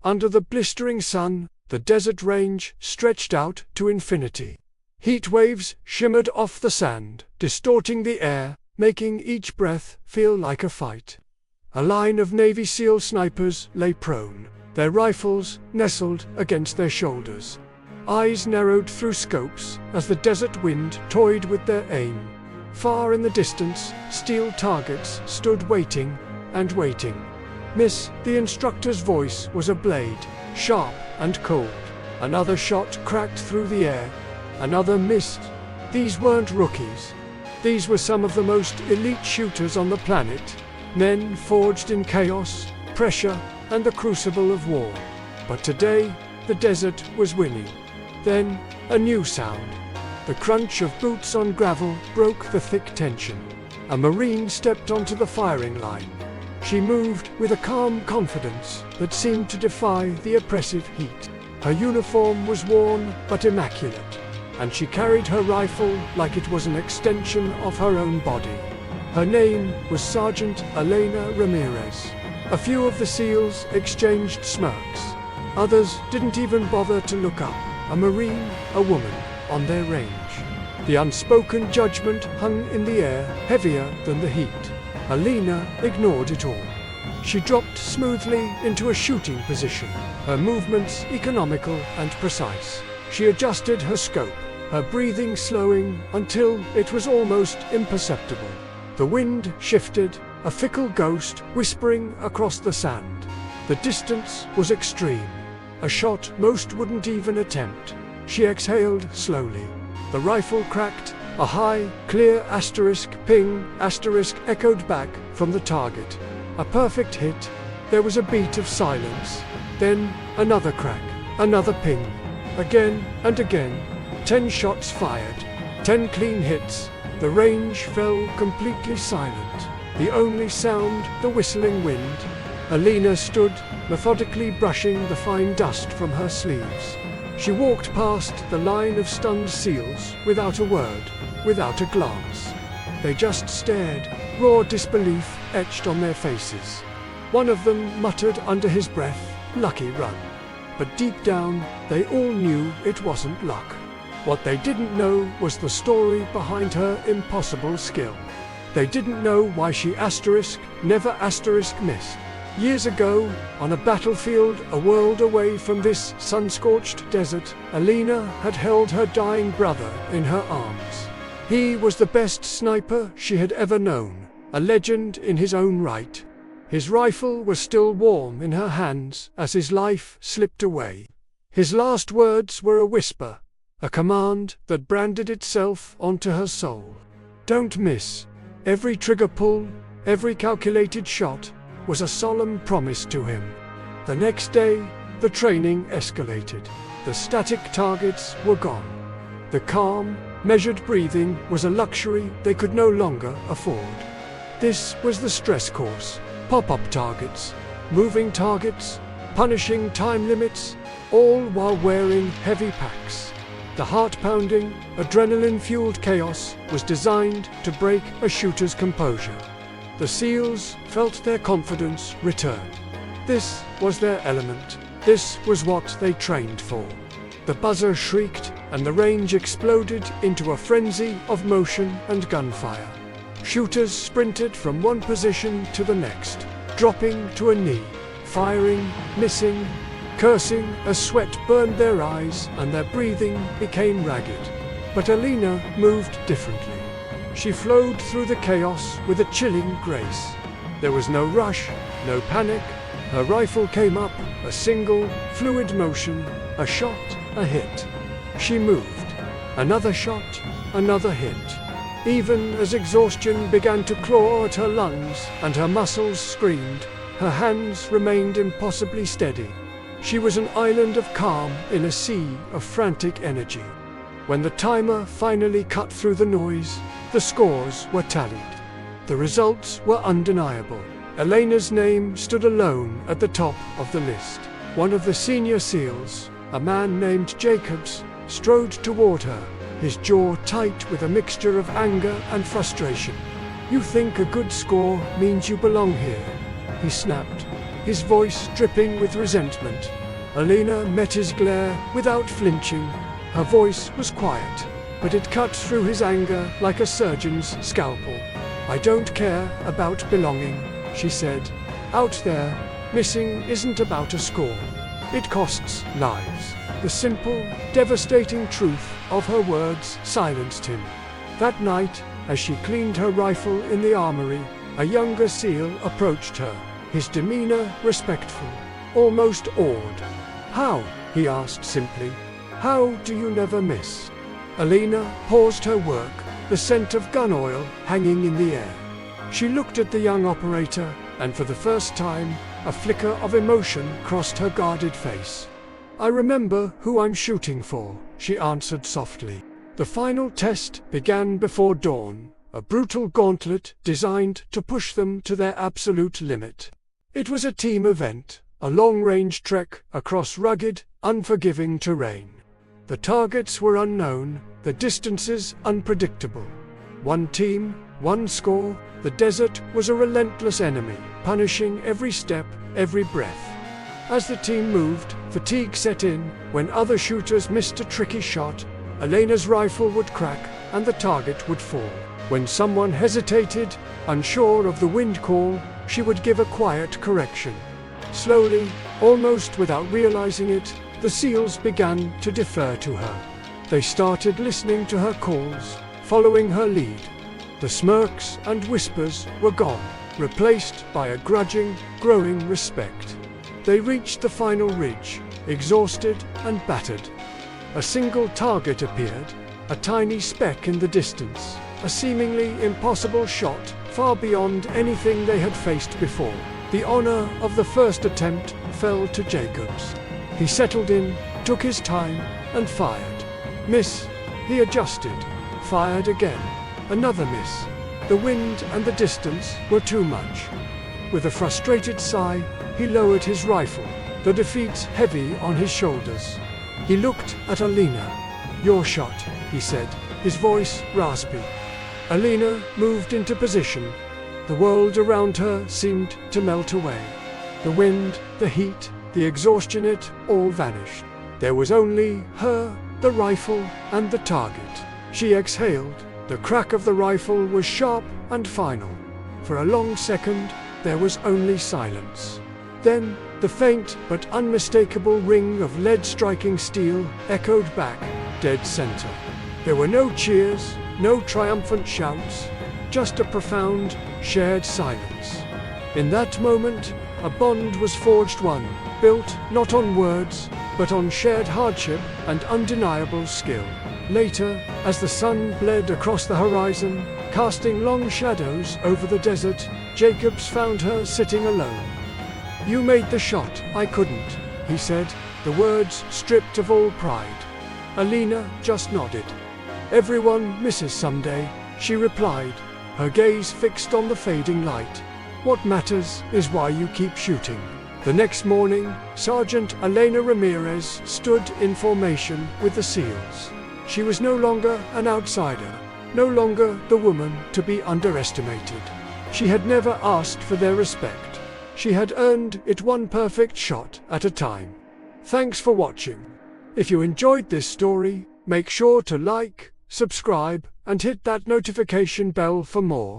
Under the blistering sun, the desert range stretched out to infinity. Heat waves shimmered off the sand, distorting the air, making each breath feel like a fight. A line of Navy SEAL snipers lay prone, their rifles nestled against their shoulders. Eyes narrowed through scopes as the desert wind toyed with their aim. Far in the distance, steel targets stood waiting and waiting. "Miss," the instructor's voice was a blade, sharp and cold. Another shot cracked through the air. Another missed. These weren't rookies. These were some of the most elite shooters on the planet. Men forged in chaos, pressure, and the crucible of war. But today, the desert was winning. Then, a new sound. The crunch of boots on gravel broke the thick tension. A Marine stepped onto the firing line. She moved with a calm confidence that seemed to defy the oppressive heat. Her uniform was worn but immaculate, and she carried her rifle like it was an extension of her own body. Her name was Sergeant Elena Ramirez. A few of the SEALs exchanged smirks. Others didn't even bother to look up. A Marine, a woman, on their range. The unspoken judgment hung in the air, heavier than the heat. Elena ignored it all. She dropped smoothly into a shooting position, her movements economical and precise. She adjusted her scope, her breathing slowing until it was almost imperceptible. The wind shifted, a fickle ghost whispering across the sand. The distance was extreme, a shot most wouldn't even attempt. She exhaled slowly. The rifle cracked. A high, clear ping echoed back from the target. A perfect hit. There was a beat of silence. Then another crack, another ping. Again and again. 10 shots fired. 10 clean hits. The range fell completely silent. The only sound, the whistling wind. Elena stood, methodically brushing the fine dust from her sleeves. She walked past the line of stunned SEALs without a word, without a glance. They just stared, raw disbelief etched on their faces. One of them muttered under his breath, "Lucky run." But deep down, they all knew it wasn't luck. What they didn't know was the story behind her impossible skill. They didn't know why she never missed. Years ago, on a battlefield a world away from this sun-scorched desert, Elena had held her dying brother in her arms. He was the best sniper she had ever known, a legend in his own right. His rifle was still warm in her hands as his life slipped away. His last words were a whisper, a command that branded itself onto her soul. Don't miss. Every trigger pull, every calculated shot, was a solemn promise to him. The next day, the training escalated. The static targets were gone. The calm, measured breathing was a luxury they could no longer afford. This was the stress course. Pop-up targets, moving targets, punishing time limits, all while wearing heavy packs. The heart-pounding, adrenaline-fueled chaos was designed to break a shooter's composure. The SEALs felt their confidence return. This was their element. This was what they trained for. The buzzer shrieked, and the range exploded into a frenzy of motion and gunfire. Shooters sprinted from one position to the next, dropping to a knee, firing, missing, cursing as sweat burned their eyes and their breathing became ragged. But Elena moved differently. She flowed through the chaos with a chilling grace. There was no rush, no panic. Her rifle came up, a single, fluid motion, a shot, a hit. She moved. Another shot, another hit. Even as exhaustion began to claw at her lungs and her muscles screamed, her hands remained impossibly steady. She was an island of calm in a sea of frantic energy. When the timer finally cut through the noise, the scores were tallied. The results were undeniable. Elena's name stood alone at the top of the list. One of the senior SEALs, a man named Jacobs, strode toward her, his jaw tight with a mixture of anger and frustration. "You think a good score means you belong here," he snapped. his voice dripping with resentment. Alina met his glare without flinching. Her voice was quiet, but it cut through his anger like a surgeon's scalpel. "I don't care about belonging," she said. "Out there, missing isn't about a score. It costs lives." The simple, devastating truth of her words silenced him. That night, as she cleaned her rifle in the armory, a younger SEAL approached her, his demeanor respectful, almost awed. "How?" he asked simply. "How do you never miss?" Alina paused her work, the scent of gun oil hanging in the air. She looked at the young operator, and for the first time, a flicker of emotion crossed her guarded face. "I remember who I'm shooting for," she answered softly. The final test began before dawn, a brutal gauntlet designed to push them to their absolute limit. It was a team event, a long-range trek across rugged, unforgiving terrain. The targets were unknown, the distances unpredictable. One team, one score. The desert was a relentless enemy, punishing every step, every breath. As the team moved, fatigue set in. When other shooters missed a tricky shot, Alina's rifle would crack and the target would fall. When someone hesitated, unsure of the wind call, she would give a quiet correction. Slowly, almost without realizing it, the SEALs began to defer to her. They started listening to her calls, following her lead. The smirks and whispers were gone, replaced by a grudging, growing respect. They reached the final ridge, exhausted and battered. A single target appeared, a tiny speck in the distance, a seemingly impossible shot, far beyond anything they had faced before. The honor of the first attempt fell to Jacobs. He settled in, took his time, and fired. Miss. He adjusted, fired again. Another miss. The wind and the distance were too much. With a frustrated sigh, he lowered his rifle, the defeat heavy on his shoulders. He looked at Alina. "Your shot," he said, his voice raspy. Alina moved into position. The world around her seemed to melt away. The wind, the heat, the exhaustion, it all vanished. There was only her, the rifle, and the target. She exhaled. The crack of the rifle was sharp and final. For a long second, there was only silence. Then, the faint but unmistakable ring of lead striking steel echoed back, dead center. There were no cheers, no triumphant shouts, just a profound, shared silence. In that moment, a bond was forged, one built not on words, but on shared hardship and undeniable skill. Later, as the sun bled across the horizon, casting long shadows over the desert, Jacobs found her sitting alone. "You made the shot, I couldn't," he said, the words stripped of all pride. Alina just nodded. "Everyone misses someday," she replied, her gaze fixed on the fading light. "What matters is why you keep shooting." The next morning, Sergeant Elena Ramirez stood in formation with the SEALs. She was no longer an outsider, no longer the woman to be underestimated. She had never asked for their respect. She had earned it one perfect shot at a time. Thanks for watching. If you enjoyed this story, make sure to like, subscribe, and hit that notification bell for more.